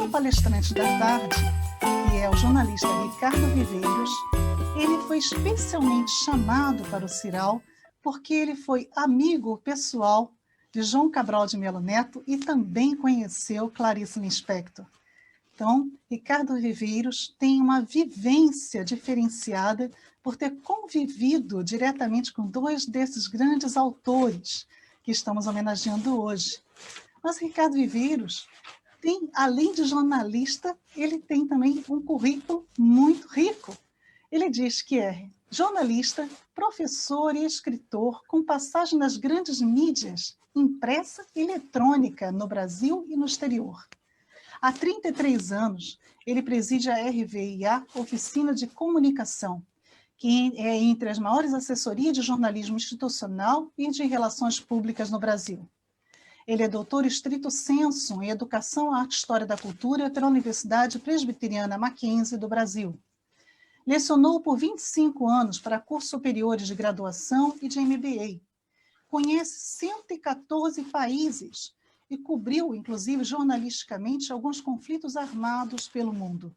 segundo palestrante da tarde, que é o jornalista Ricardo Viveiros, ele foi especialmente chamado para o Ciral porque ele foi amigo pessoal de João Cabral de Melo Neto e também conheceu Clarice Lispector. Então, Ricardo Viveiros tem uma vivência diferenciada por ter convivido diretamente com dois desses grandes autores que estamos homenageando hoje. Mas Ricardo Viveiros tem, além de jornalista, ele tem também um currículo muito rico. Ele diz que é jornalista, professor e escritor com passagem nas grandes mídias, impressa e eletrônica no Brasil e no exterior. Há 33 anos, ele preside a RVIA, Oficina de Comunicação, que é entre as maiores assessorias de jornalismo institucional e de relações públicas no Brasil. Ele é doutor estrito sensu em Educação, Arte e História da Cultura pela Universidade Presbiteriana Mackenzie do Brasil. Lecionou por 25 anos para cursos superiores de graduação e de MBA. Conhece 114 países e cobriu, inclusive, jornalisticamente, alguns conflitos armados pelo mundo.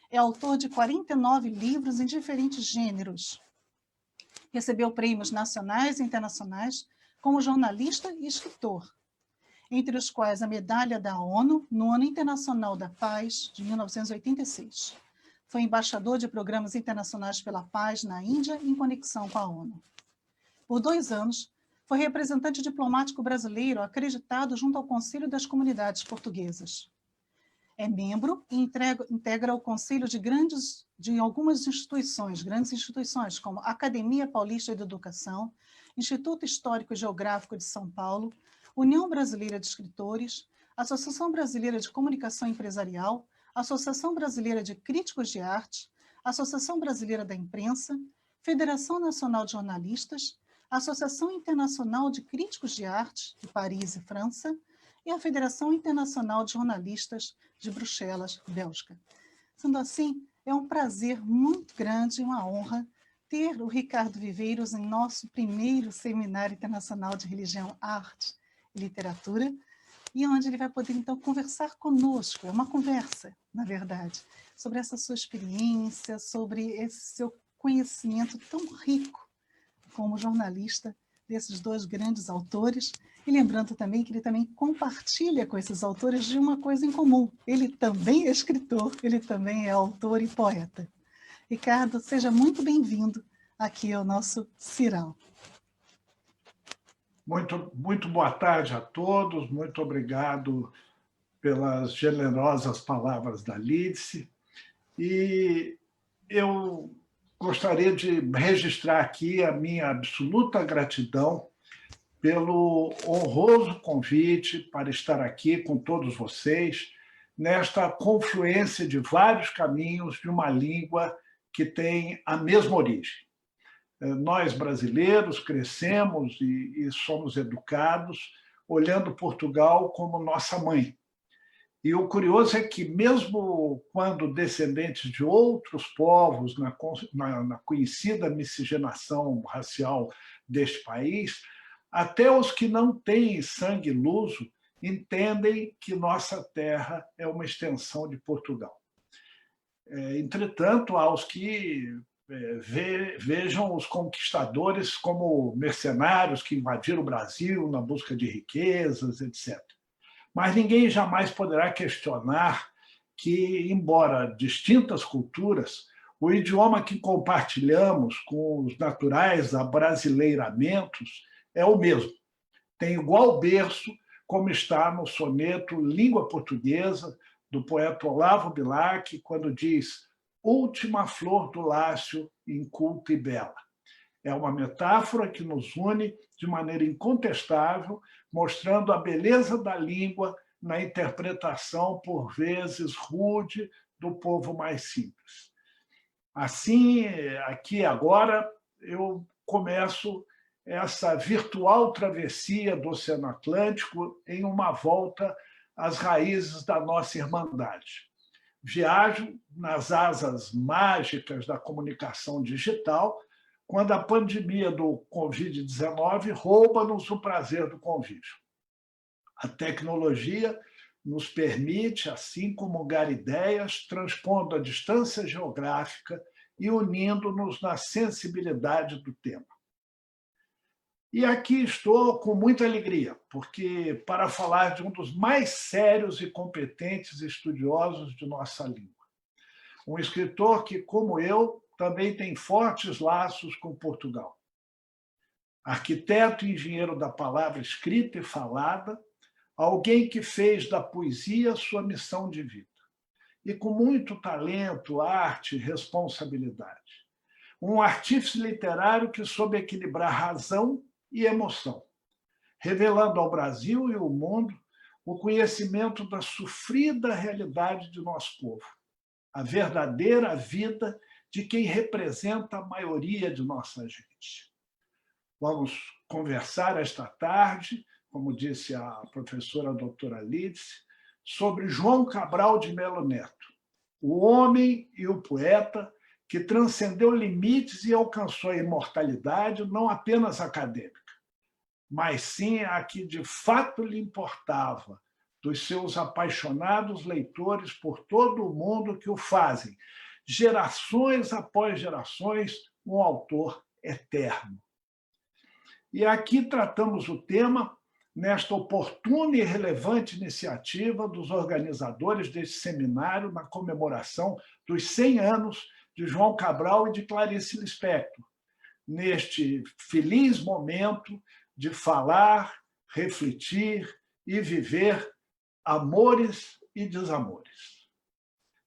É autor de 49 livros em diferentes gêneros. Recebeu prêmios nacionais e internacionais como jornalista e escritor, entre os quais a Medalha da ONU no Ano Internacional da Paz, de 1986. Foi embaixador de programas internacionais pela paz na Índia em conexão com a ONU. Por 2 anos, foi representante diplomático brasileiro acreditado junto ao Conselho das Comunidades Portuguesas. É membro e integra o conselho de algumas instituições, grandes instituições, como a Academia Paulista de Educação, Instituto Histórico e Geográfico de São Paulo, União Brasileira de Escritores, Associação Brasileira de Comunicação Empresarial, Associação Brasileira de Críticos de Arte, Associação Brasileira da Imprensa, Federação Nacional de Jornalistas, Associação Internacional de Críticos de Arte, de Paris e França, e a Federação Internacional de Jornalistas de Bruxelas, Bélgica. Sendo assim, é um prazer muito grande e uma honra ter o Ricardo Viveiros em nosso primeiro Seminário Internacional de Religião, Arte e Literatura, e onde ele vai poder, então, conversar conosco, é uma conversa, na verdade, sobre essa sua experiência, sobre esse seu conhecimento tão rico como jornalista desses dois grandes autores, e lembrando também que ele também compartilha com esses autores de uma coisa em comum. Ele também é escritor, ele também é autor e poeta. Ricardo, seja muito bem-vindo aqui ao nosso Ciral. Muito boa tarde a todos, muito obrigado pelas generosas palavras da Lídice. E eu gostaria de registrar aqui a minha absoluta gratidão pelo honroso convite para estar aqui com todos vocês, nesta confluência de vários caminhos de uma língua que tem a mesma origem. Nós, brasileiros, crescemos e somos educados olhando Portugal como nossa mãe. E o curioso é que, mesmo quando descendentes de outros povos, na conhecida miscigenação racial deste país, até os que não têm sangue luso entendem que nossa terra é uma extensão de Portugal. Entretanto, há os que vejam os conquistadores como mercenários que invadiram o Brasil na busca de riquezas, etc. Mas ninguém jamais poderá questionar que, embora distintas culturas, o idioma que compartilhamos com os naturais abrasileiramentos é o mesmo. Tem igual berço, como está no soneto Língua Portuguesa, do poeta Olavo Bilac, quando diz: última flor do Lácio, inculta e bela. É uma metáfora que nos une de maneira incontestável, mostrando a beleza da língua na interpretação, por vezes rude, do povo mais simples. Assim, aqui agora, eu começo essa virtual travessia do Oceano Atlântico em uma volta às raízes da nossa irmandade. Viajo nas asas mágicas da comunicação digital, quando a pandemia do Covid-19 rouba-nos o prazer do convívio. A tecnologia nos permite, assim, comungar ideias, transpondo a distância geográfica e unindo-nos na sensibilidade do tema. E aqui estou com muita alegria, porque para falar de um dos mais sérios e competentes estudiosos de nossa língua. Um escritor que, como eu, também tem fortes laços com Portugal. Arquiteto e engenheiro da palavra escrita e falada, alguém que fez da poesia sua missão de vida. E com muito talento, arte e responsabilidade. Um artífice literário que soube equilibrar razão e emoção, revelando ao Brasil e ao mundo o conhecimento da sofrida realidade de nosso povo, a verdadeira vida de quem representa a maioria de nossa gente. Vamos conversar esta tarde, como disse a professora doutora Lídice, sobre João Cabral de Melo Neto, o homem e o poeta que transcendeu limites e alcançou a imortalidade não apenas acadêmica, mas sim a que de fato lhe importava, dos seus apaixonados leitores por todo o mundo que o fazem, gerações após gerações, um autor eterno. E aqui tratamos o tema nesta oportuna e relevante iniciativa dos organizadores deste seminário na comemoração dos 100 anos de João Cabral e de Clarice Lispector, neste feliz momento de falar, refletir e viver amores e desamores.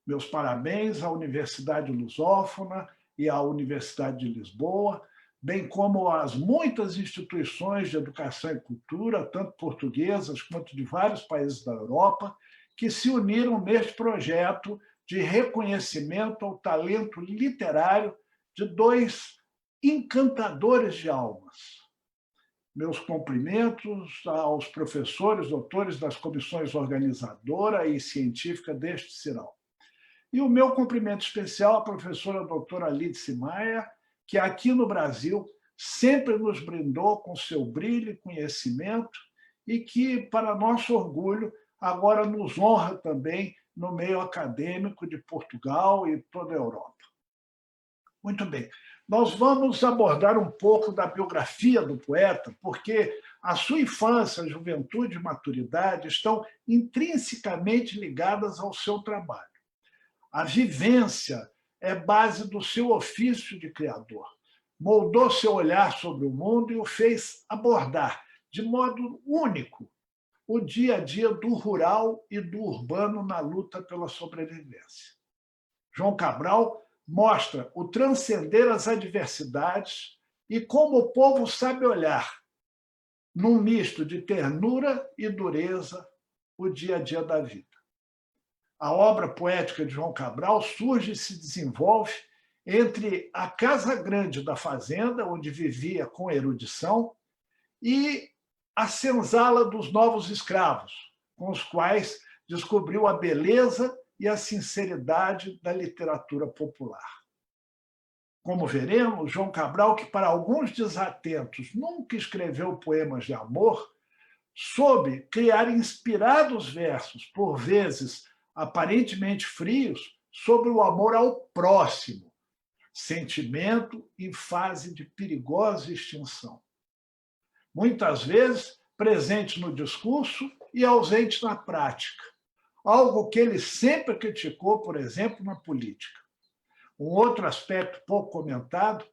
Meus parabéns à Universidade Lusófona e à Universidade de Lisboa, bem como às muitas instituições de educação e cultura, tanto portuguesas quanto de vários países da Europa, que se uniram neste projeto de reconhecimento ao talento literário de dois encantadores de almas. Meus cumprimentos aos professores, doutores das comissões organizadora e científica deste CIRAL. E o meu cumprimento especial à professora doutora Lídice Maia, que aqui no Brasil sempre nos brindou com seu brilho e conhecimento e que, para nosso orgulho, agora nos honra também no meio acadêmico de Portugal e toda a Europa. Muito bem. Nós vamos abordar um pouco da biografia do poeta, porque a sua infância, juventude e maturidade estão intrinsecamente ligadas ao seu trabalho. A vivência é base do seu ofício de criador. Moldou seu olhar sobre o mundo e o fez abordar, de modo único, o dia a dia do rural e do urbano na luta pela sobrevivência. João Cabral mostra o transcender as adversidades e como o povo sabe olhar, num misto de ternura e dureza, o dia a dia da vida. A obra poética de João Cabral surge e se desenvolve entre a casa grande da fazenda, onde vivia com erudição, e a senzala dos novos escravos, com os quais descobriu a beleza e a sinceridade da literatura popular. Como veremos, João Cabral, que para alguns desatentos nunca escreveu poemas de amor, soube criar inspirados versos, por vezes aparentemente frios, sobre o amor ao próximo, sentimento em fase de perigosa extinção. Muitas vezes presente no discurso e ausente na prática, algo que ele sempre criticou, por exemplo, na política. Um outro aspecto pouco comentado,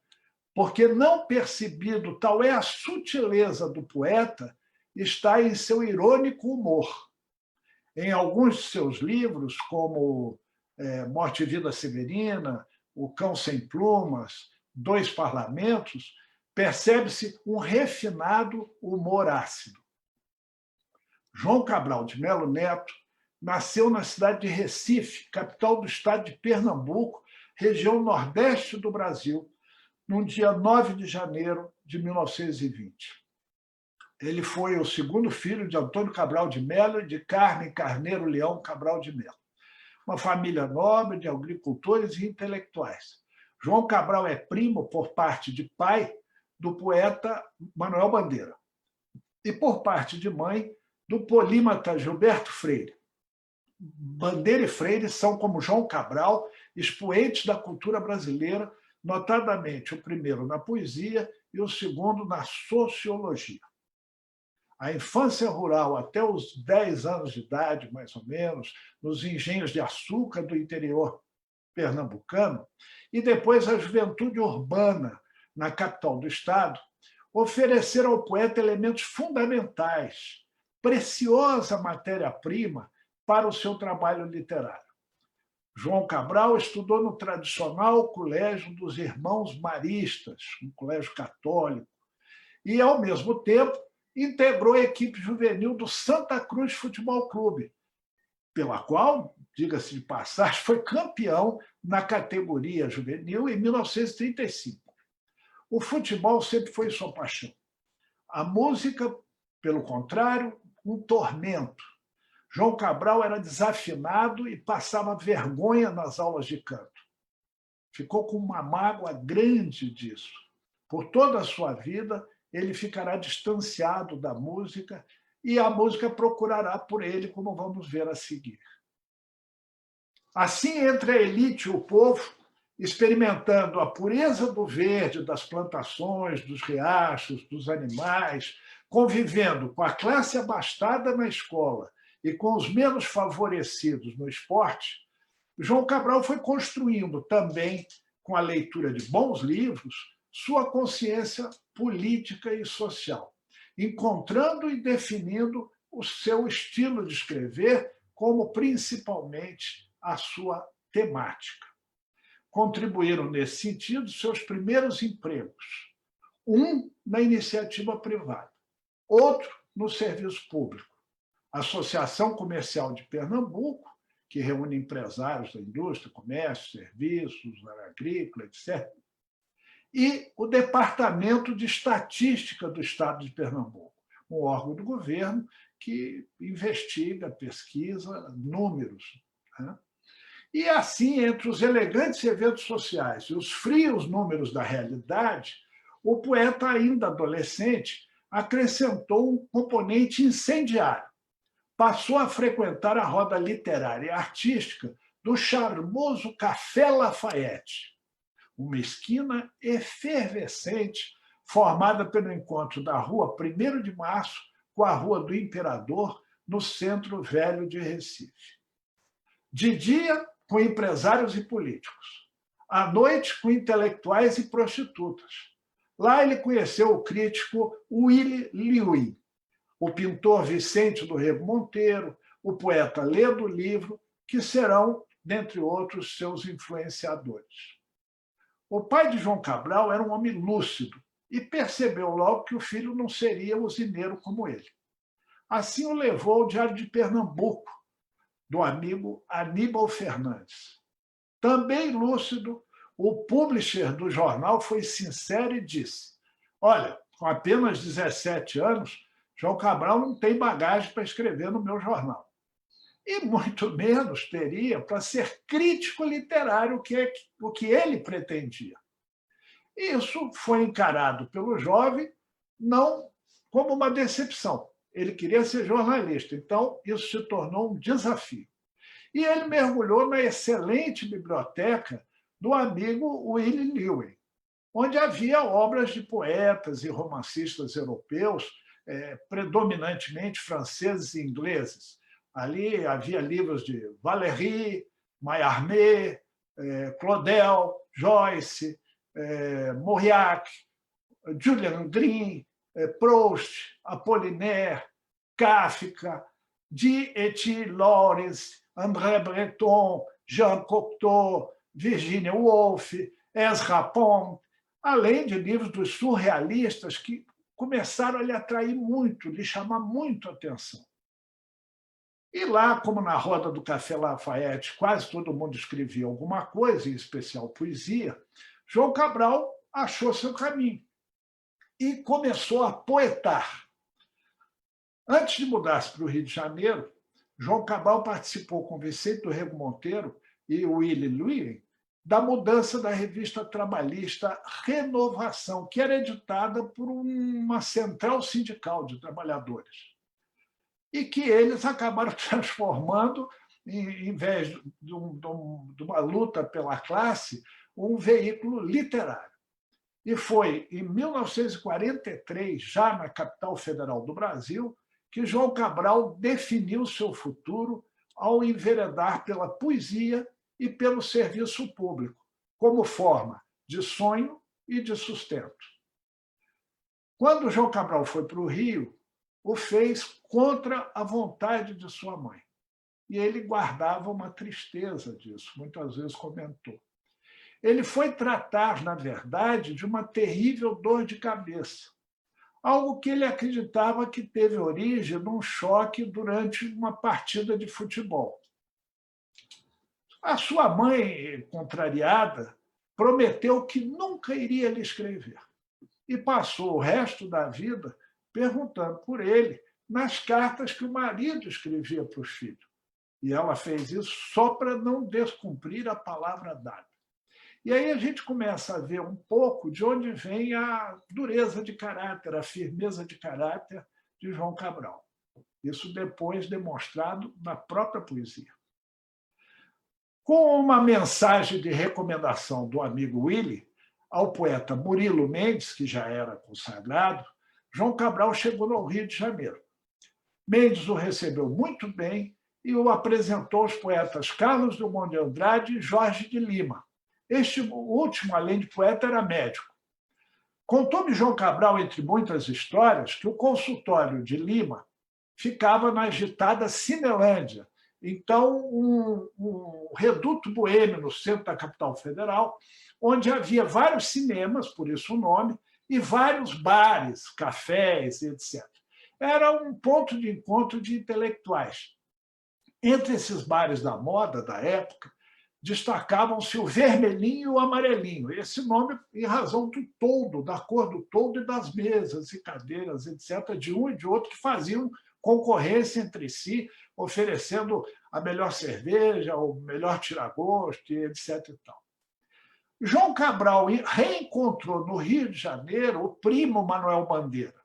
porque não percebido, tal é a sutileza do poeta, está em seu irônico humor. Em alguns de seus livros, como Morte e Vida Severina, O Cão Sem Plumas, Dois Parlamentos, percebe-se um refinado humor ácido. João Cabral de Melo Neto nasceu na cidade de Recife, capital do estado de Pernambuco, região nordeste do Brasil, no dia 9 de janeiro de 1920. Ele foi o segundo filho de Antônio Cabral de Melo e de Carmen Carneiro Leão Cabral de Melo. Uma família nobre de agricultores e intelectuais. João Cabral é primo, por parte de pai, do poeta Manuel Bandeira. E por parte de mãe, do polímata Gilberto Freire, Bandeira e Freire são, como João Cabral, expoentes da cultura brasileira, notadamente o primeiro na poesia e o segundo na sociologia. A infância rural até os 10 anos de idade, mais ou menos, nos engenhos de açúcar do interior pernambucano, e depois a juventude urbana na capital do estado, ofereceram ao poeta elementos fundamentais, preciosa matéria-prima para o seu trabalho literário. João Cabral estudou no tradicional Colégio dos Irmãos Maristas, um colégio católico, e, ao mesmo tempo, integrou a equipe juvenil do Santa Cruz Futebol Clube, pela qual, diga-se de passagem, foi campeão na categoria juvenil em 1935. O futebol sempre foi sua paixão. A música, pelo contrário, um tormento. João Cabral era desafinado e passava vergonha nas aulas de canto. Ficou com uma mágoa grande disso. Por toda a sua vida, ele ficará distanciado da música e a música procurará por ele, como vamos ver a seguir. Assim, entre a elite e o povo, experimentando a pureza do verde, das plantações, dos riachos, dos animais, convivendo com a classe abastada na escola e com os menos favorecidos no esporte, João Cabral foi construindo também, com a leitura de bons livros, sua consciência política e social, encontrando e definindo o seu estilo de escrever, como principalmente a sua temática. Contribuíram nesse sentido seus primeiros empregos, um na iniciativa privada, outro no serviço público. A Associação Comercial de Pernambuco, que reúne empresários da indústria, comércio, serviços, agrícola, etc., e o Departamento de Estatística do Estado de Pernambuco, um órgão do governo que investiga, pesquisa números. Né? E assim, entre os elegantes eventos sociais e os frios números da realidade, o poeta, ainda adolescente, acrescentou um componente incendiário. Passou a frequentar a roda literária e artística do charmoso Café Lafayette, uma esquina efervescente formada pelo encontro da Rua 1º de Março com a Rua do Imperador, no Centro Velho de Recife. De dia, com empresários e políticos. À noite, com intelectuais e prostitutas. Lá ele conheceu o crítico Willy Lewin, o pintor Vicente do Rego Monteiro, o poeta Ledo Livro, que serão, dentre outros, seus influenciadores. O pai de João Cabral era um homem lúcido e percebeu logo que o filho não seria usineiro como ele. Assim o levou ao Diário de Pernambuco, do amigo Aníbal Fernandes. Também lúcido, o publisher do jornal foi sincero e disse: olha, com apenas 17 anos, João Cabral não tem bagagem para escrever no meu jornal. E muito menos teria para ser crítico literário, o que ele pretendia. Isso foi encarado pelo jovem não como uma decepção. Ele queria ser jornalista, então isso se tornou um desafio. E ele mergulhou na excelente biblioteca do amigo Willy Lewin, onde havia obras de poetas e romancistas europeus, predominantemente franceses e ingleses. Ali havia livros de Valéry, Mallarmé, Claudel, Joyce, Mauriac, Julian Green, Proust, Apollinaire, Kafka, D.H. Lawrence, André Breton, Jean Cocteau, Virginia Woolf, Ezra Pound, além de livros dos surrealistas que começaram a lhe atrair muito, lhe chamar muito a atenção. E lá, como na roda do Café Lafayette, quase todo mundo escrevia alguma coisa, em especial poesia, João Cabral achou seu caminho e começou a poetar. Antes de mudar-se para o Rio de Janeiro, João Cabral participou com Vicente do Rego Monteiro e Willy Lewin da mudança da revista trabalhista Renovação, que era editada por uma central sindical de trabalhadores, e que eles acabaram transformando em vez de uma luta pela classe, um veículo literário. E foi em 1943, já na capital federal do Brasil, que João Cabral definiu seu futuro ao enveredar pela poesia e pelo serviço público, como forma de sonho e de sustento. Quando João Cabral foi para o Rio, o fez contra a vontade de sua mãe. E ele guardava uma tristeza disso, muitas vezes comentou. Ele foi tratar, na verdade, de uma terrível dor de cabeça, algo que ele acreditava que teve origem num choque durante uma partida de futebol. A sua mãe, contrariada, prometeu que nunca iria lhe escrever e passou o resto da vida perguntando por ele nas cartas que o marido escrevia para os filhos. E ela fez isso só para não descumprir a palavra dada. E aí a gente começa a ver um pouco de onde vem a dureza de caráter, a firmeza de caráter de João Cabral. Isso depois demonstrado na própria poesia. Com uma mensagem de recomendação do amigo Willy ao poeta Murilo Mendes, que já era consagrado, João Cabral chegou ao Rio de Janeiro. Mendes o recebeu muito bem e o apresentou aos poetas Carlos Drummond de Andrade e Jorge de Lima. Este último, além de poeta, era médico. Contou-me João Cabral, entre muitas histórias, que o consultório de Lima ficava na agitada Cinelândia, então um reduto boêmio no centro da capital federal, onde havia vários cinemas, por isso o nome, e vários bares, cafés, etc. Era um ponto de encontro de intelectuais. Entre esses bares da moda da época, destacavam-se o vermelhinho e o amarelinho. Esse nome em razão do toldo, da cor do toldo e das mesas e cadeiras, etc., de um e de outro, que faziam concorrência entre si, oferecendo a melhor cerveja, o melhor tiragosto, etc. E tal. João Cabral reencontrou no Rio de Janeiro o primo Manuel Bandeira,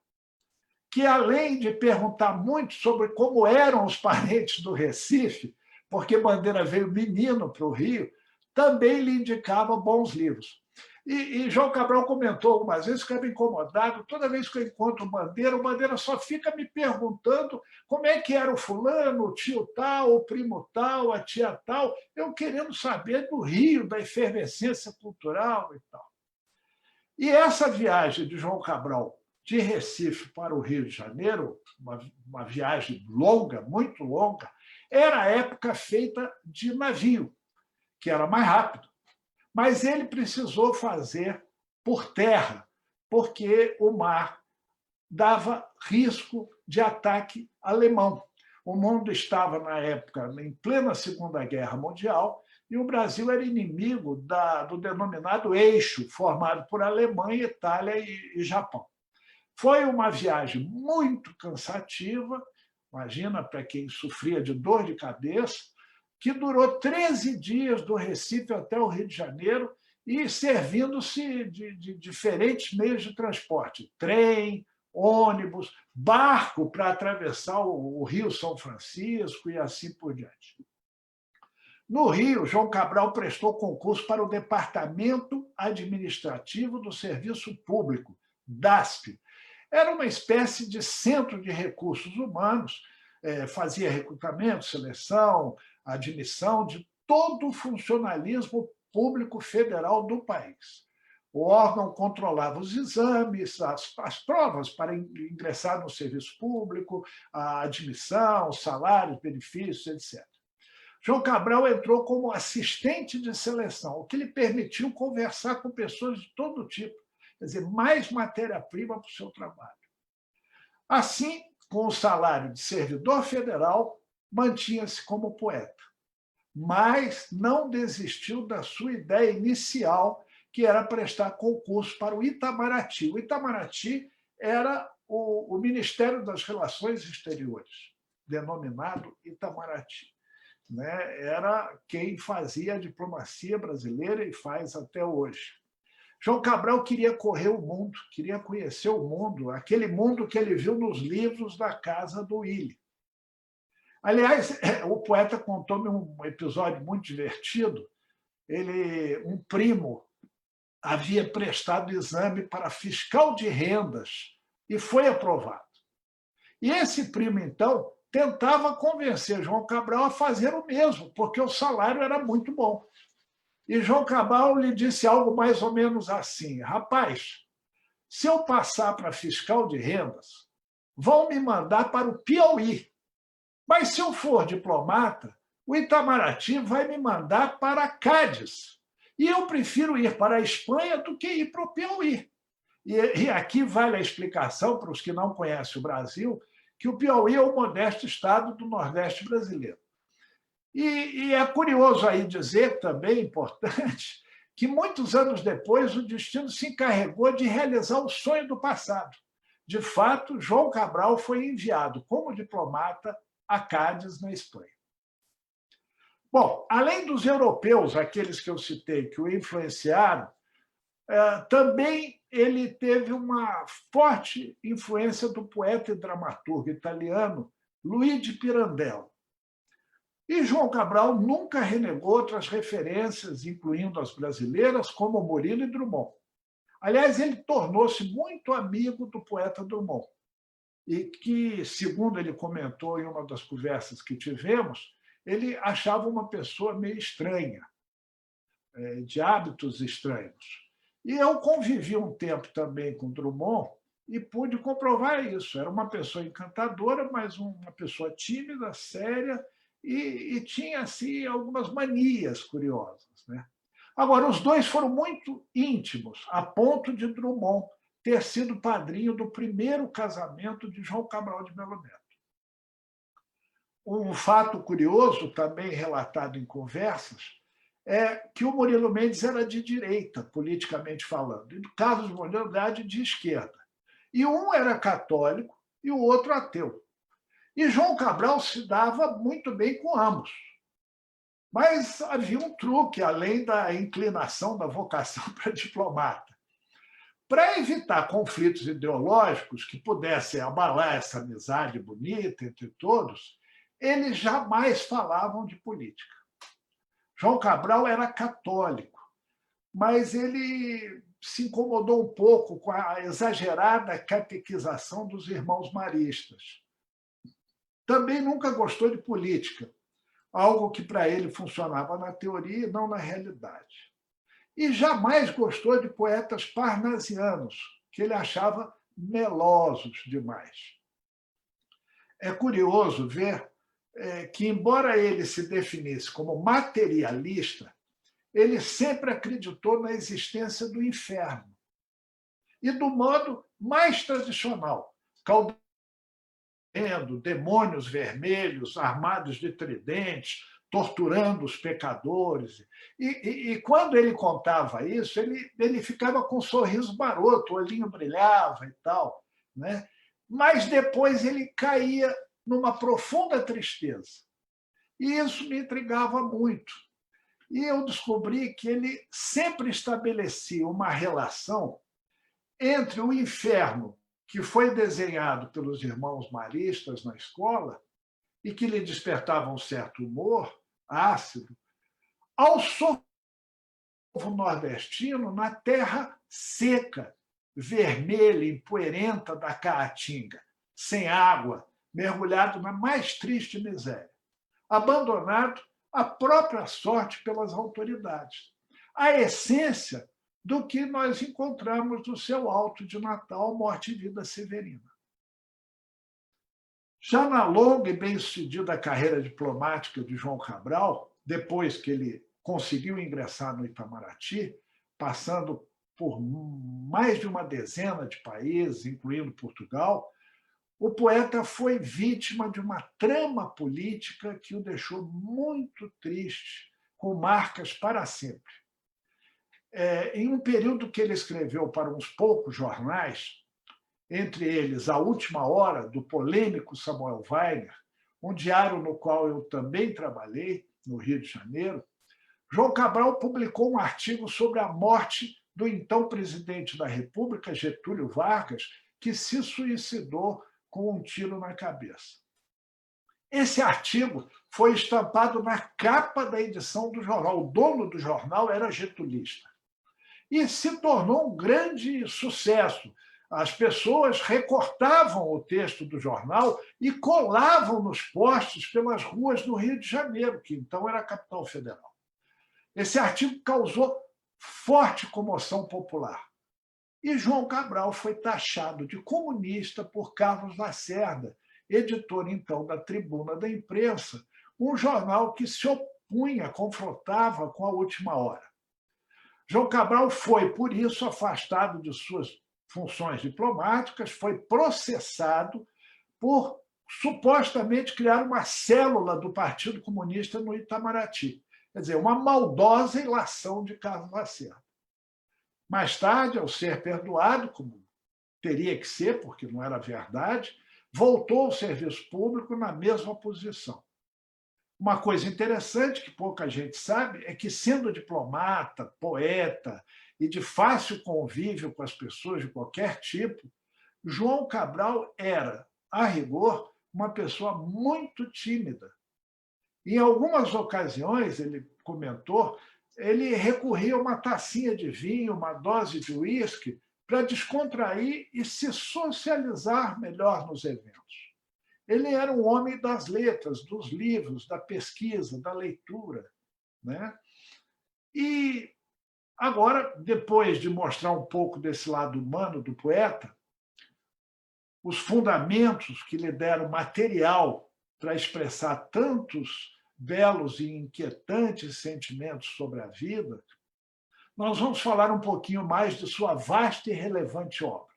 que, além de perguntar muito sobre como eram os parentes do Recife, porque Bandeira veio menino para o Rio, também lhe indicava bons livros. E João Cabral comentou algumas vezes, ficava incomodado, toda vez que eu encontro o Bandeira só fica me perguntando como é que era o fulano, o tio tal, o primo tal, a tia tal, eu querendo saber do Rio, da efervescência cultural e tal. E essa viagem de João Cabral de Recife para o Rio de Janeiro, uma viagem longa, muito longa, era a época feita de navio, que era mais rápido. Mas ele precisou fazer por terra, porque o mar dava risco de ataque alemão. O mundo estava, na época, em plena Segunda Guerra Mundial, e o Brasil era inimigo do denominado eixo, formado por Alemanha, Itália e Japão. Foi uma viagem muito cansativa, imagina, para quem sofria de dor de cabeça, que durou 13 dias do Recife até o Rio de Janeiro e servindo-se de diferentes meios de transporte, trem, ônibus, barco para atravessar o Rio São Francisco e assim por diante. No Rio, João Cabral prestou concurso para o Departamento Administrativo do Serviço Público, DASP. Era uma espécie de centro de recursos humanos, fazia recrutamento, seleção, admissão de todo o funcionalismo público federal do país. O órgão controlava os exames, as provas para ingressar no serviço público, a admissão, salários, benefícios, etc. João Cabral entrou como assistente de seleção, o que lhe permitiu conversar com pessoas de todo tipo, quer dizer, mais matéria-prima para o seu trabalho. Assim, com o salário de servidor federal, mantinha-se como poeta, mas não desistiu da sua ideia inicial, que era prestar concurso para o Itamaraty. O Itamaraty era o Ministério das Relações Exteriores, denominado Itamaraty. Era quem fazia a diplomacia brasileira e faz até hoje. João Cabral queria correr o mundo, queria conhecer o mundo, aquele mundo que ele viu nos livros da casa do Willy. Aliás, o poeta contou-me um episódio muito divertido. Um primo havia prestado exame para fiscal de rendas e foi aprovado. E esse primo, então, tentava convencer João Cabral a fazer o mesmo, porque o salário era muito bom. E João Cabral lhe disse algo mais ou menos assim: rapaz, se eu passar para fiscal de rendas, vão me mandar para o Piauí. Mas se eu for diplomata, o Itamaraty vai me mandar para Cádiz. E eu prefiro ir para a Espanha do que ir para o Piauí. E aqui vale a explicação para os que não conhecem o Brasil, que o Piauí é o modesto estado do Nordeste brasileiro. E é curioso aí dizer também, importante, que muitos anos depois o destino se encarregou de realizar o sonho do passado. De fato, João Cabral foi enviado como diplomata a Cádiz, na Espanha. Bom, além dos europeus, aqueles que eu citei, que o influenciaram, também ele teve uma forte influência do poeta e dramaturgo italiano Luigi Pirandello. E João Cabral nunca renegou outras referências, incluindo as brasileiras, como Murilo e Drummond. Aliás, ele tornou-se muito amigo do poeta Drummond, e que, segundo ele comentou em uma das conversas que tivemos, ele achava uma pessoa meio estranha, de hábitos estranhos. E eu convivi um tempo também com Drummond e pude comprovar isso. Era uma pessoa encantadora, mas uma pessoa tímida, séria, e tinha assim, algumas manias curiosas. Né? Agora, os dois foram muito íntimos, a ponto de Drummond ter sido padrinho do primeiro casamento de João Cabral de Melo Neto. Um fato curioso, também relatado em conversas, é que o Murilo Mendes era de direita, politicamente falando, e o Carlos Drummond de Andrade de esquerda. E um era católico e o outro ateu. E João Cabral se dava muito bem com ambos. Mas havia um truque, além da inclinação da vocação para diplomata. Para evitar conflitos ideológicos que pudessem abalar essa amizade bonita entre todos, eles jamais falavam de política. João Cabral era católico, mas ele se incomodou um pouco com a exagerada catequização dos irmãos maristas. Também nunca gostou de política, algo que para ele funcionava na teoria e não na realidade. E jamais gostou de poetas parnasianos, que ele achava melosos demais. É curioso ver que, embora ele se definisse como materialista, ele sempre acreditou na existência do inferno. E do modo mais tradicional, caldeando demônios vermelhos armados de tridentes, torturando os pecadores. E quando ele contava isso, ele ficava com um sorriso maroto, o olhinho brilhava e tal. Né? Mas depois ele caía numa profunda tristeza. E isso me intrigava muito. E eu descobri que ele sempre estabelecia uma relação entre o inferno que foi desenhado pelos irmãos maristas na escola e que lhe despertava um certo humor ácido, ao povo nordestino na terra seca, vermelha, empoeirenta da Caatinga, sem água, mergulhado na mais triste miséria, abandonado à própria sorte pelas autoridades. A essência do que nós encontramos no seu Alto de Natal, Morte e Vida Severina. Já na longa e bem-sucedida carreira diplomática de João Cabral, depois que ele conseguiu ingressar no Itamaraty, passando por mais de uma dezena de países, incluindo Portugal, o poeta foi vítima de uma trama política que o deixou muito triste, com marcas para sempre. Em um período que ele escreveu para uns poucos jornais, entre eles A Última Hora, do polêmico Samuel Weiner, um diário no qual eu também trabalhei, no Rio de Janeiro, João Cabral publicou um artigo sobre a morte do então presidente da República, Getúlio Vargas, que se suicidou com um tiro na cabeça. Esse artigo foi estampado na capa da edição do jornal. O dono do jornal era getulista. E se tornou um grande sucesso. As pessoas recortavam o texto do jornal e colavam nos postes pelas ruas do Rio de Janeiro, que então era a capital federal. Esse artigo causou forte comoção popular. E João Cabral foi taxado de comunista por Carlos Lacerda, editor, então, da Tribuna da Imprensa, um jornal que se opunha, confrontava com a Última Hora. João Cabral foi, por isso, afastado de suas funções diplomáticas, foi processado por supostamente criar uma célula do Partido Comunista no Itamaraty. Quer dizer, uma maldosa ilação de Carlos Lacerda. Mais tarde, ao ser perdoado, como teria que ser, porque não era verdade, voltou ao serviço público na mesma posição. Uma coisa interessante que pouca gente sabe é que, sendo diplomata, poeta e de fácil convívio com as pessoas de qualquer tipo, João Cabral era, a rigor, uma pessoa muito tímida. Em algumas ocasiões, ele comentou, ele recorria a uma tacinha de vinho, uma dose de uísque, para descontrair e se socializar melhor nos eventos. Ele era um homem das letras, dos livros, da pesquisa, da leitura, né? E agora, depois de mostrar um pouco desse lado humano do poeta, os fundamentos que lhe deram material para expressar tantos belos e inquietantes sentimentos sobre a vida, nós vamos falar um pouquinho mais de sua vasta e relevante obra.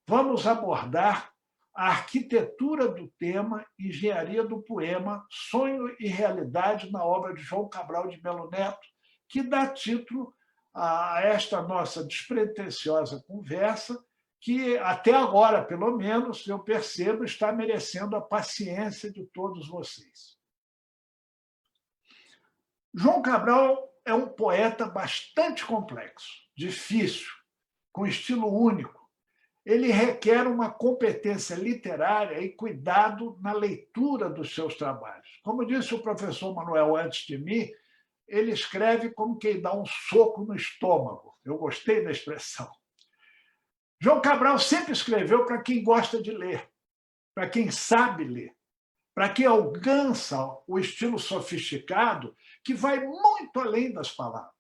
Vamos abordar a arquitetura do tema, engenharia do poema, sonho e realidade na obra de João Cabral de Melo Neto, que dá título a esta nossa despretensiosa conversa, que até agora, pelo menos, eu percebo, está merecendo a paciência de todos vocês. João Cabral é um poeta bastante complexo, difícil, com estilo único. Ele requer uma competência literária e cuidado na leitura dos seus trabalhos. Como disse o professor Manuel antes de mim, ele escreve como quem dá um soco no estômago. Eu gostei da expressão. João Cabral sempre escreveu para quem gosta de ler, para quem sabe ler, para quem alcança o estilo sofisticado que vai muito além das palavras.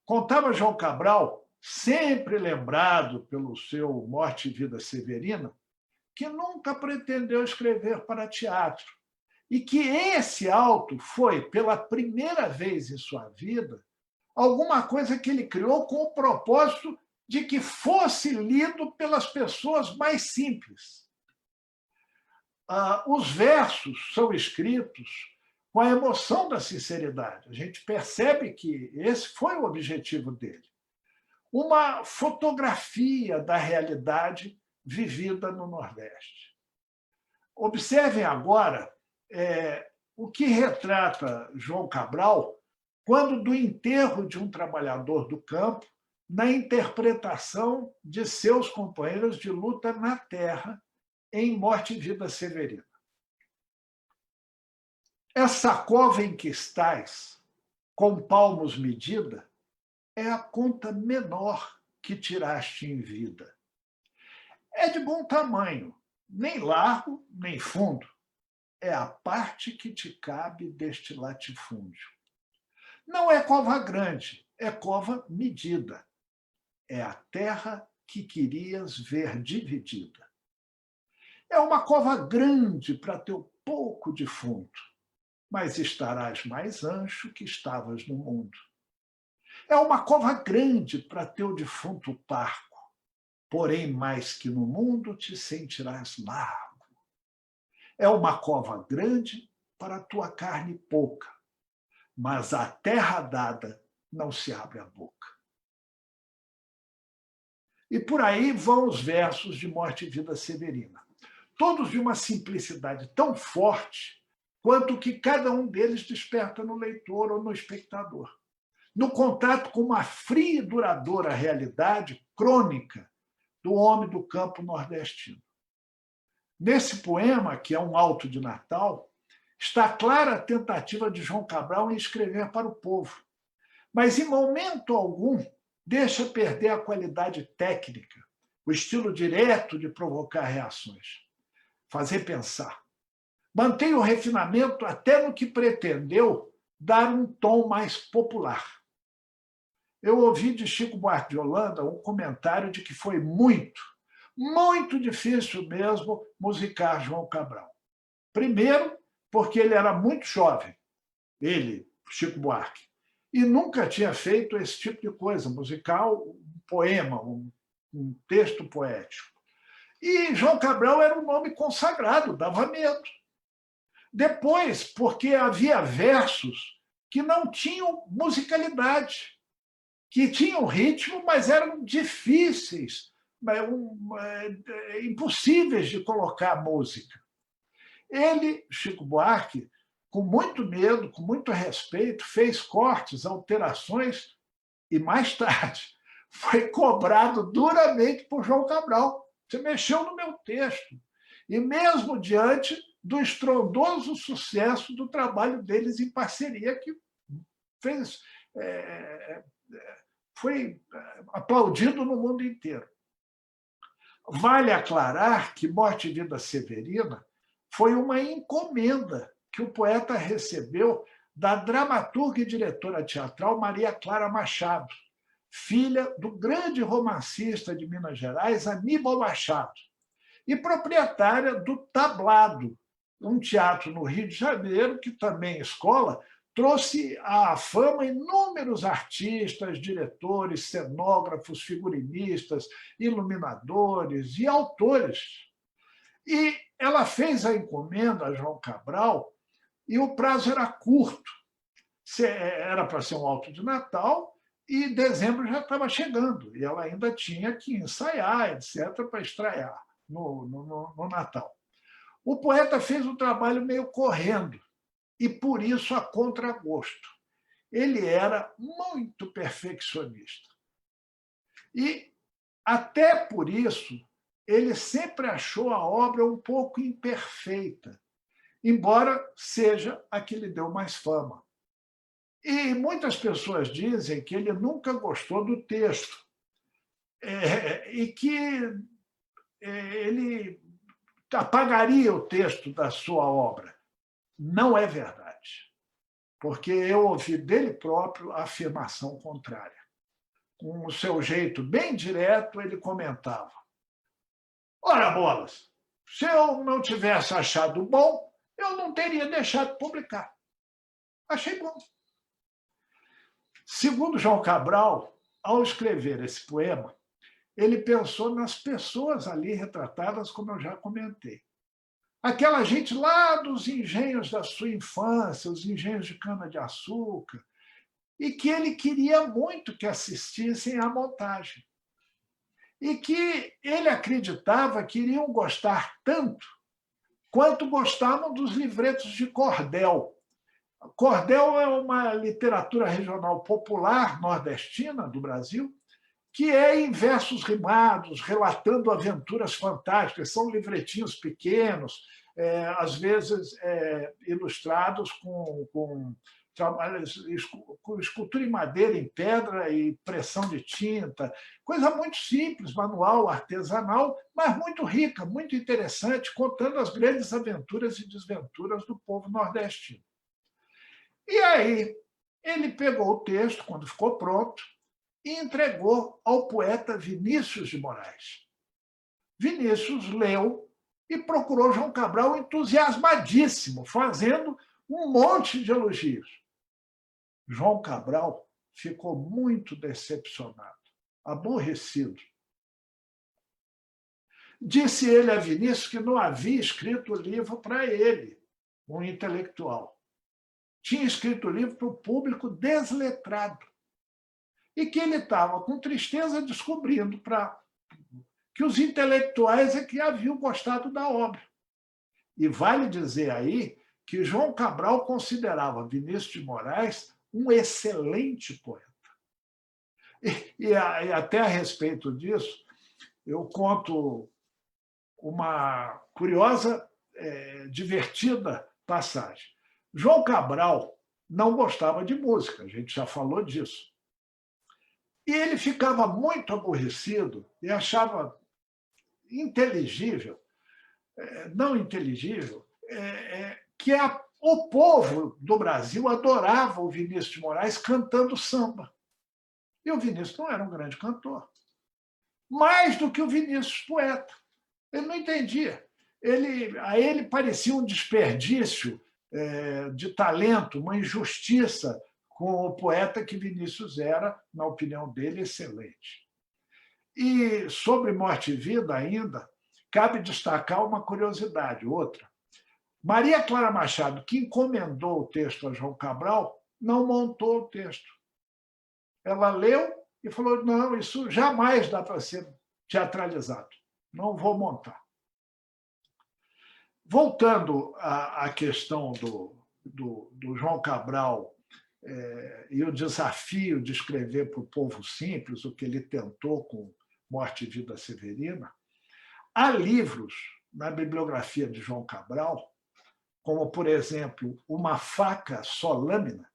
Contava João Cabral, sempre lembrado pelo seu Morte e Vida Severina, que nunca pretendeu escrever para teatro e que esse auto foi, pela primeira vez em sua vida, alguma coisa que ele criou com o propósito de que fosse lido pelas pessoas mais simples. Os versos são escritos com a emoção da sinceridade. A gente percebe que esse foi o objetivo dele. Uma fotografia da realidade vivida no Nordeste. Observem agora o que retrata João Cabral quando do enterro de um trabalhador do campo, na interpretação de seus companheiros de luta na terra, em Morte e Vida Severina. Essa cova em que estás, com palmos medida, é a conta menor que tiraste em vida. É de bom tamanho, nem largo, nem fundo. É a parte que te cabe deste latifúndio. Não é cova grande, é cova medida. É a terra que querias ver dividida. É uma cova grande para teu pouco de fundo, mas estarás mais ancho que estavas no mundo. É uma cova grande para teu defunto parco, porém mais que no mundo te sentirás largo. É uma cova grande para a tua carne pouca, mas a terra dada não se abre a boca. E por aí vão os versos de Morte e Vida Severina, todos de uma simplicidade tão forte quanto que cada um deles desperta no leitor ou no espectador, no contato com uma fria e duradoura realidade crônica do homem do campo nordestino. Nesse poema, que é um auto de Natal, está clara a tentativa de João Cabral em escrever para o povo, mas, em momento algum, deixa perder a qualidade técnica, o estilo direto de provocar reações, fazer pensar. Mantém o refinamento até no que pretendeu dar um tom mais popular. Eu ouvi de Chico Buarque de Holanda um comentário de que foi muito difícil mesmo musicar João Cabral. Primeiro, porque ele era muito jovem, ele, Chico Buarque, e nunca tinha feito esse tipo de coisa, musical, um poema, um texto poético. E João Cabral era um nome consagrado, dava medo. Depois, porque havia versos que não tinham musicalidade, que tinham ritmo, mas eram difíceis, impossíveis de colocar música. Ele, Chico Buarque, com muito medo, com muito respeito, fez cortes, alterações e, mais tarde, foi cobrado duramente por João Cabral. Você mexeu no meu texto. E mesmo diante do estrondoso sucesso do trabalho deles em parceria, que fez, foi aplaudido no mundo inteiro. Vale aclarar que Morte e Vida Severina foi uma encomenda que o poeta recebeu da dramaturga e diretora teatral Maria Clara Machado, filha do grande romancista de Minas Gerais, Aníbal Machado, e proprietária do Tablado, um teatro no Rio de Janeiro, que também escola, trouxe à fama inúmeros artistas, diretores, cenógrafos, figurinistas, iluminadores e autores. E ela fez a encomenda a João Cabral e o prazo era curto. Era para ser um auto de Natal e dezembro já estava chegando. E ela ainda tinha que ensaiar, etc., para estrear no Natal. O poeta fez o trabalho meio correndo, e por isso a contragosto. Ele era muito perfeccionista. E, até por isso, ele sempre achou a obra um pouco imperfeita, embora seja a que lhe deu mais fama. E muitas pessoas dizem que ele nunca gostou do texto, e que ele apagaria o texto da sua obra. Não é verdade, porque eu ouvi dele próprio a afirmação contrária. Com o seu jeito bem direto, ele comentava: ora, bolas, se eu não tivesse achado bom, eu não teria deixado de publicar. Achei bom. Segundo João Cabral, ao escrever esse poema, ele pensou nas pessoas ali retratadas, como eu já comentei. Aquela gente lá dos engenhos da sua infância, os engenhos de cana-de-açúcar, e que ele queria muito que assistissem à montagem. E que ele acreditava que iriam gostar tanto quanto gostavam dos livretos de cordel. Cordel é uma literatura regional popular nordestina do Brasil, que é em versos rimados, relatando aventuras fantásticas. São livretinhos pequenos, às vezes ilustrados com trabalhos, com escultura em madeira, em pedra e pressão de tinta. Coisa muito simples, manual, artesanal, mas muito rica, muito interessante, contando as grandes aventuras e desventuras do povo nordestino. E aí, ele pegou o texto, quando ficou pronto, e entregou ao poeta Vinícius de Moraes. Vinícius leu e procurou João Cabral entusiasmadíssimo, fazendo um monte de elogios. João Cabral ficou muito decepcionado, aborrecido. Disse ele a Vinícius que não havia escrito o livro para ele, um intelectual. Tinha escrito o livro para o público desletrado. E que ele estava com tristeza descobrindo que os intelectuais é que haviam gostado da obra. E vale dizer aí que João Cabral considerava Vinícius de Moraes um excelente poeta. E até a respeito disso, eu conto uma curiosa, divertida passagem. João Cabral não gostava de música, a gente já falou disso. E ele ficava muito aborrecido e achava inteligível, não inteligível, que o povo do Brasil adorava o Vinícius de Moraes cantando samba. E o Vinícius não era um grande cantor. Mais do que o Vinícius poeta. Ele não entendia. A ele parecia um desperdício de talento, uma injustiça com o poeta que Vinícius era, na opinião dele, excelente. E sobre Morte e Vida ainda, cabe destacar uma curiosidade, outra. Maria Clara Machado, que encomendou o texto a João Cabral, não montou o texto. Ela leu e falou, não, isso jamais dá para ser teatralizado, não vou montar. Voltando à questão do João Cabral e o desafio de escrever para o povo simples, o que ele tentou com Morte e Vida Severina, há livros na bibliografia de João Cabral, como, por exemplo, Uma Faca Só Lâmina,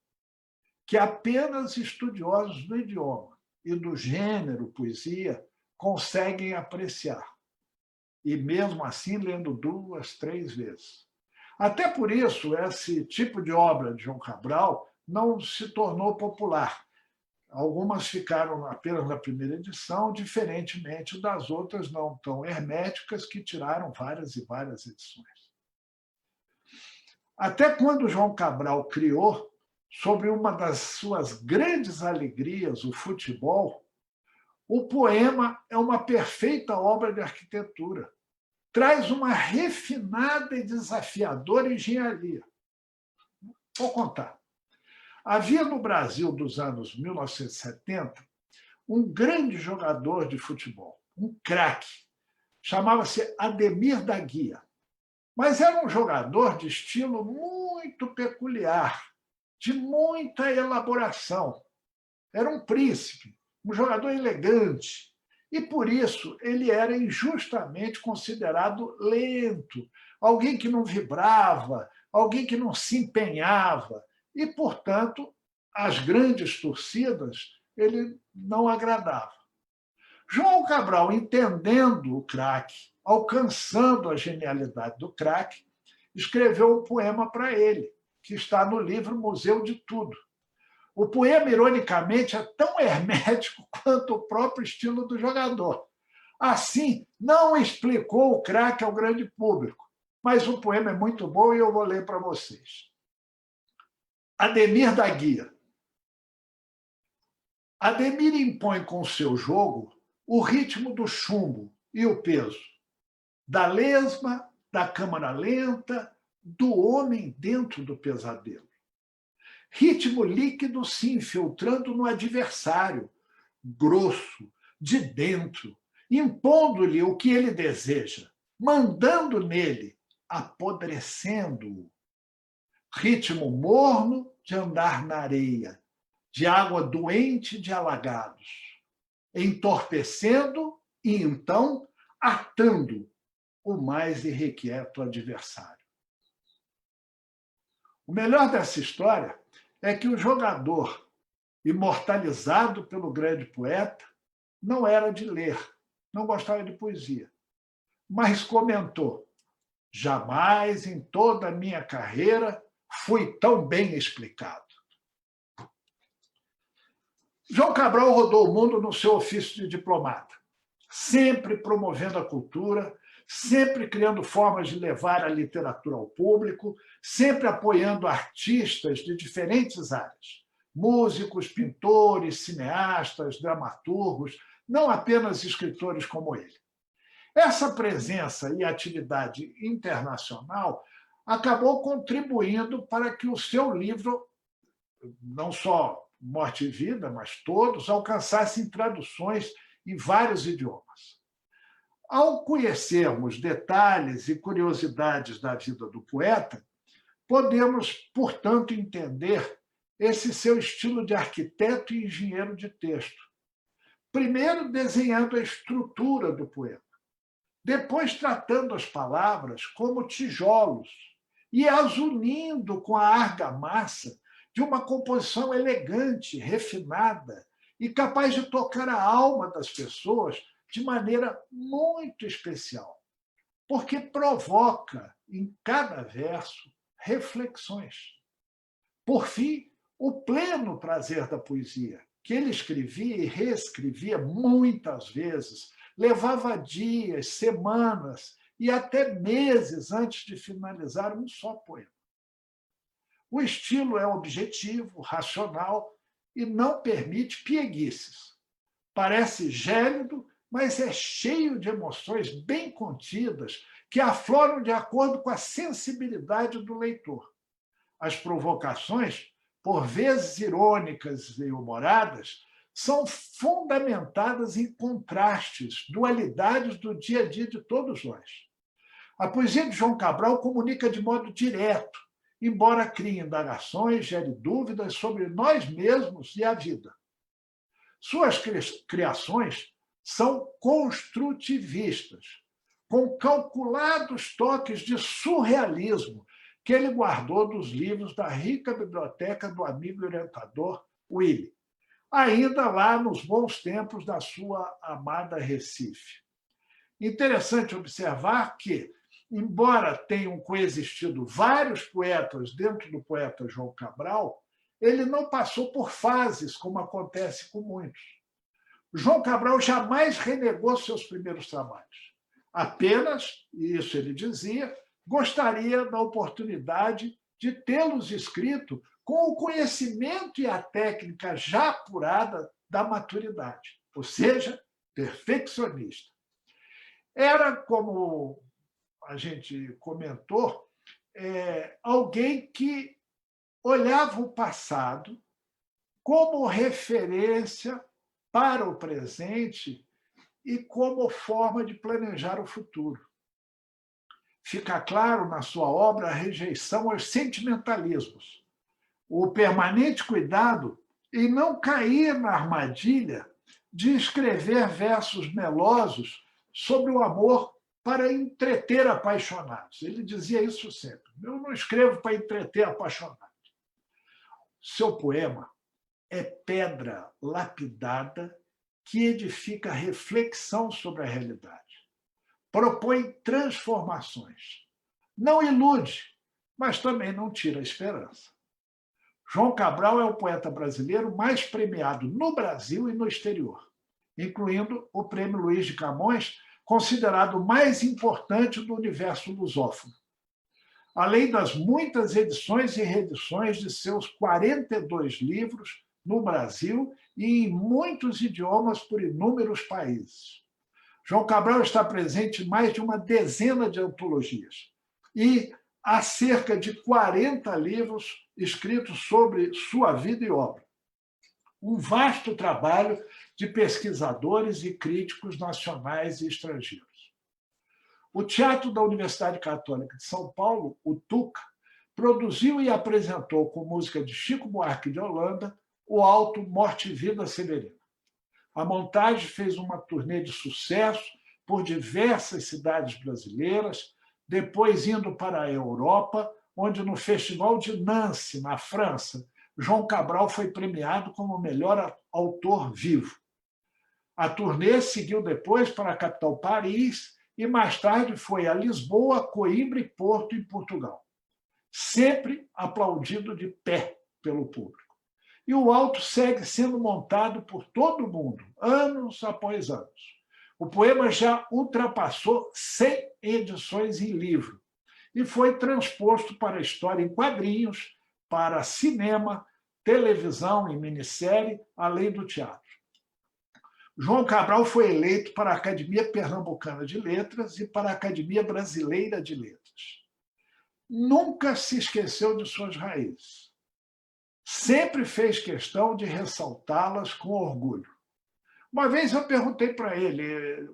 que apenas estudiosos do idioma e do gênero poesia conseguem apreciar. E, mesmo assim, lendo 2, 3 vezes. Até por isso, esse tipo de obra de João Cabral não se tornou popular. Algumas ficaram apenas na primeira edição, diferentemente das outras não tão herméticas, que tiraram várias e várias edições. Até quando João Cabral criou, sobre uma das suas grandes alegrias, o futebol, o poema é uma perfeita obra de arquitetura. Traz uma refinada e desafiadora engenharia. Vou contar. Havia no Brasil dos anos 1970 um grande jogador de futebol, um craque, chamava-se Ademir da Guia. Mas era um jogador de estilo muito peculiar, de muita elaboração. Era um príncipe, um jogador elegante. E, por isso, ele era injustamente considerado lento, alguém que não vibrava, alguém que não se empenhava. E, portanto, as grandes torcidas ele não agradava. João Cabral, entendendo o craque, alcançando a genialidade do craque, escreveu um poema para ele, que está no livro Museu de Tudo. O poema, ironicamente, é tão hermético quanto o próprio estilo do jogador. Assim, não explicou o craque ao grande público, mas o poema é muito bom e eu vou ler para vocês. Ademir da Guia. Ademir impõe com seu jogo o ritmo do chumbo e o peso, da lesma, da câmara lenta, do homem dentro do pesadelo. Ritmo líquido se infiltrando no adversário, grosso, de dentro, impondo-lhe o que ele deseja, mandando nele, apodrecendo-o. Ritmo morno de andar na areia, de água doente de alagados, entorpecendo e, então, atando o mais irrequieto adversário. O melhor dessa história é que o jogador, imortalizado pelo grande poeta, não era de ler, não gostava de poesia, mas comentou: jamais em toda a minha carreira fui tão bem explicado. João Cabral rodou o mundo no seu ofício de diplomata, sempre promovendo a cultura, sempre criando formas de levar a literatura ao público, sempre apoiando artistas de diferentes áreas, músicos, pintores, cineastas, dramaturgos, não apenas escritores como ele. Essa presença e atividade internacional acabou contribuindo para que o seu livro, não só Morte e Vida, mas todos, alcançassem traduções em vários idiomas. Ao conhecermos detalhes e curiosidades da vida do poeta, podemos, portanto, entender esse seu estilo de arquiteto e engenheiro de texto. Primeiro, desenhando a estrutura do poema. depois tratando as palavras como tijolos e as unindo com a argamassa de uma composição elegante, refinada e capaz de tocar a alma das pessoas de maneira muito especial, porque provoca em cada verso reflexões. Por fim, o pleno prazer da poesia, que ele escrevia e reescrevia muitas vezes, levava dias, semanas e até meses antes de finalizar um só poema. O estilo é objetivo, racional e não permite pieguices. Parece gélido, mas é cheio de emoções bem contidas que afloram de acordo com a sensibilidade do leitor. As provocações, por vezes irônicas e humoradas, são fundamentadas em contrastes, dualidades do dia a dia de todos nós. A poesia de João Cabral comunica de modo direto, embora crie indagações, gere dúvidas sobre nós mesmos e a vida. Suas criações são construtivistas, com calculados toques de surrealismo que ele guardou dos livros da rica biblioteca do amigo e orientador Willy, ainda lá nos bons tempos da sua amada Recife. Interessante observar que, embora tenham coexistido vários poetas dentro do poeta João Cabral, ele não passou por fases, como acontece com muitos. João Cabral jamais renegou seus primeiros trabalhos. Apenas, e isso ele dizia, gostaria da oportunidade de tê-los escrito com o conhecimento e a técnica já apurada da maturidade, ou seja, perfeccionista. Era, como a gente comentou, alguém que olhava o passado como referência para o presente e como forma de planejar o futuro. Fica claro na sua obra a rejeição aos sentimentalismos, o permanente cuidado em não cair na armadilha de escrever versos melosos sobre o amor para entreter apaixonados. Ele dizia isso sempre. Eu não escrevo para entreter apaixonados. Seu poema é pedra lapidada que edifica reflexão sobre a realidade. Propõe transformações. Não ilude, mas também não tira a esperança. João Cabral é o poeta brasileiro mais premiado no Brasil e no exterior, incluindo o Prêmio Luiz de Camões, considerado o mais importante do universo lusófono. Além das muitas edições e reedições de seus 42 livros no Brasil e em muitos idiomas por inúmeros países. João Cabral está presente em mais de uma dezena de antologias e há cerca de 40 livros escritos sobre sua vida e obra. Um vasto trabalho de pesquisadores e críticos nacionais e estrangeiros. O Teatro da Universidade Católica de São Paulo, o TUCA, produziu e apresentou com música de Chico Buarque de Holanda o alto Morte e Vida Severina. A montagem fez uma turnê de sucesso por diversas cidades brasileiras, depois indo para a Europa, onde no Festival de Nancy, na França, João Cabral foi premiado como o melhor autor vivo. A turnê seguiu depois para a capital Paris e mais tarde foi a Lisboa, Coimbra e Porto, em Portugal. Sempre aplaudido de pé pelo público. E o alto segue sendo montado por todo mundo, anos após anos. O poema já ultrapassou 100 edições em livro e foi transposto para a história em quadrinhos, para cinema, televisão e minissérie, além do teatro. João Cabral foi eleito para a Academia Pernambucana de Letras e para a Academia Brasileira de Letras. Nunca se esqueceu de suas raízes. Sempre fez questão de ressaltá-las com orgulho. Uma vez eu perguntei para ele,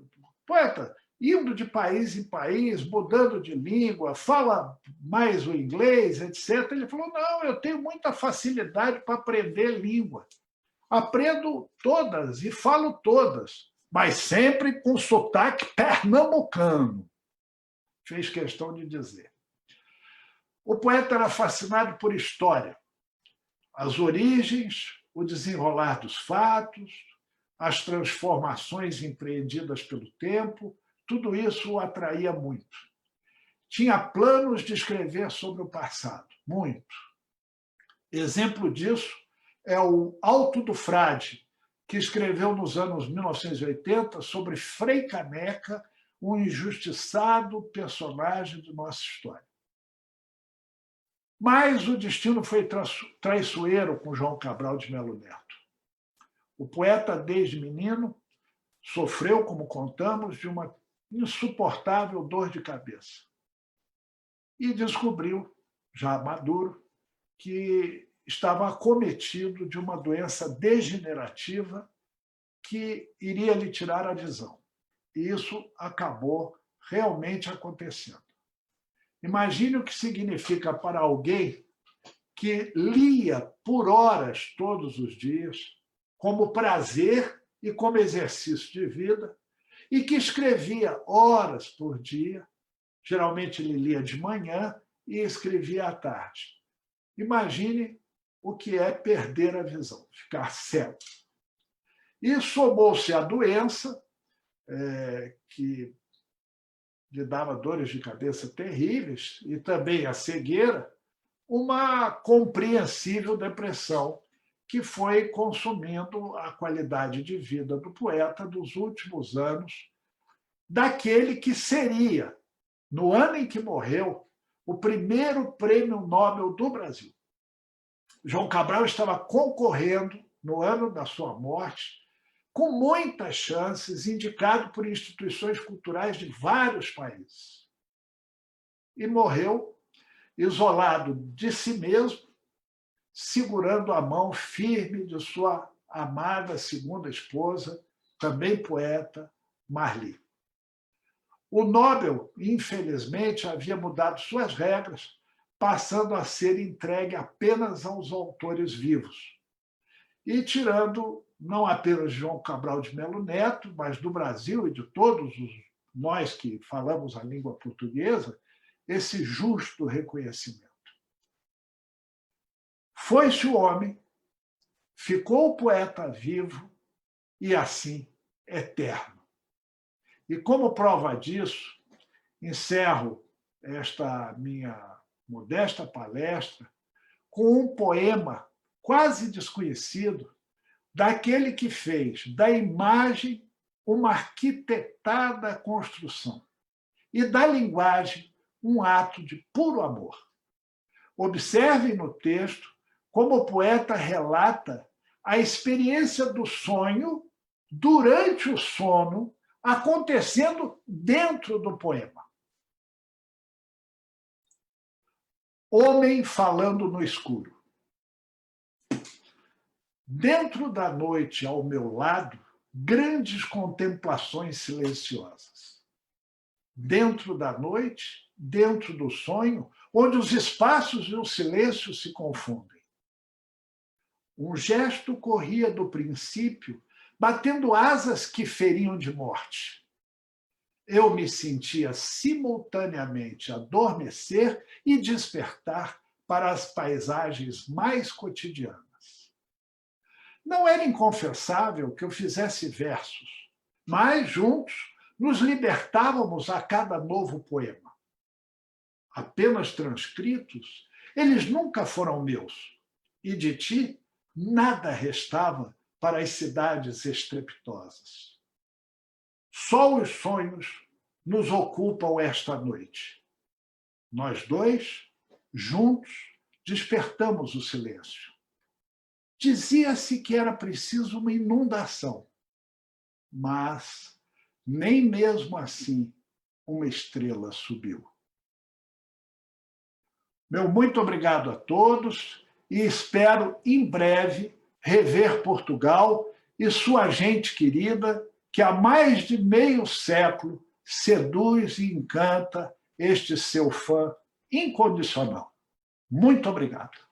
poeta, indo de país em país, mudando de língua, fala mais o inglês, etc. Ele falou, não, eu tenho muita facilidade para aprender língua. Aprendo todas e falo todas, mas sempre com sotaque pernambucano, fez questão de dizer. O poeta era fascinado por história, as origens, o desenrolar dos fatos, as transformações empreendidas pelo tempo, tudo isso o atraía muito. Tinha planos de escrever sobre o passado, muito. Exemplo disso é o Alto do Frade, que escreveu nos anos 1980 sobre Frei Caneca, um injustiçado personagem de nossa história. Mas o destino foi traiçoeiro com João Cabral de Melo Neto. O poeta, desde menino, sofreu, como contamos, de uma insuportável dor de cabeça. E descobriu, já maduro, que estava acometido de uma doença degenerativa que iria lhe tirar a visão. E isso acabou realmente acontecendo. Imagine o que significa para alguém que lia por horas todos os dias, como prazer e como exercício de vida, e que escrevia horas por dia, geralmente ele lia de manhã e escrevia à tarde. Imagine o que é perder a visão, ficar cego. E somou-se a doença, que lhe dava dores de cabeça terríveis, e também a cegueira, uma compreensível depressão que foi consumindo a qualidade de vida do poeta dos últimos anos, daquele que seria, no ano em que morreu, o primeiro prêmio Nobel do Brasil. João Cabral estava concorrendo, no ano da sua morte, com muitas chances, indicado por instituições culturais de vários países. E morreu isolado de si mesmo, segurando a mão firme de sua amada segunda esposa, também poeta, Marli. O Nobel, infelizmente, havia mudado suas regras, passando a ser entregue apenas aos autores vivos. E tirando não apenas João Cabral de Melo Neto, mas do Brasil e de todos nós que falamos a língua portuguesa, esse justo reconhecimento. Foi-se o homem, ficou o poeta vivo e, assim, eterno. E como prova disso, encerro esta minha modesta palestra com um poema quase desconhecido daquele que fez da imagem uma arquitetada construção e da linguagem um ato de puro amor. Observem no texto como o poeta relata a experiência do sonho durante o sono acontecendo dentro do poema. Homem falando no escuro. Dentro da noite, ao meu lado, grandes contemplações silenciosas. Dentro da noite, dentro do sonho, onde os espaços e o silêncio se confundem. Um gesto corria do princípio, batendo asas que feriam de morte. Eu me sentia simultaneamente adormecer e despertar para as paisagens mais cotidianas. Não era inconfessável que eu fizesse versos, mas juntos nos libertávamos a cada novo poema. Apenas transcritos, eles nunca foram meus, e de ti nada restava para as cidades estrepitosas. Só os sonhos nos ocupam esta noite. Nós dois, juntos, despertamos o silêncio. Dizia-se que era preciso uma inundação, mas nem mesmo assim uma estrela subiu. Meu muito obrigado a todos e espero em breve rever Portugal e sua gente querida, que há mais de meio século seduz e encanta este seu fã incondicional. Muito obrigado.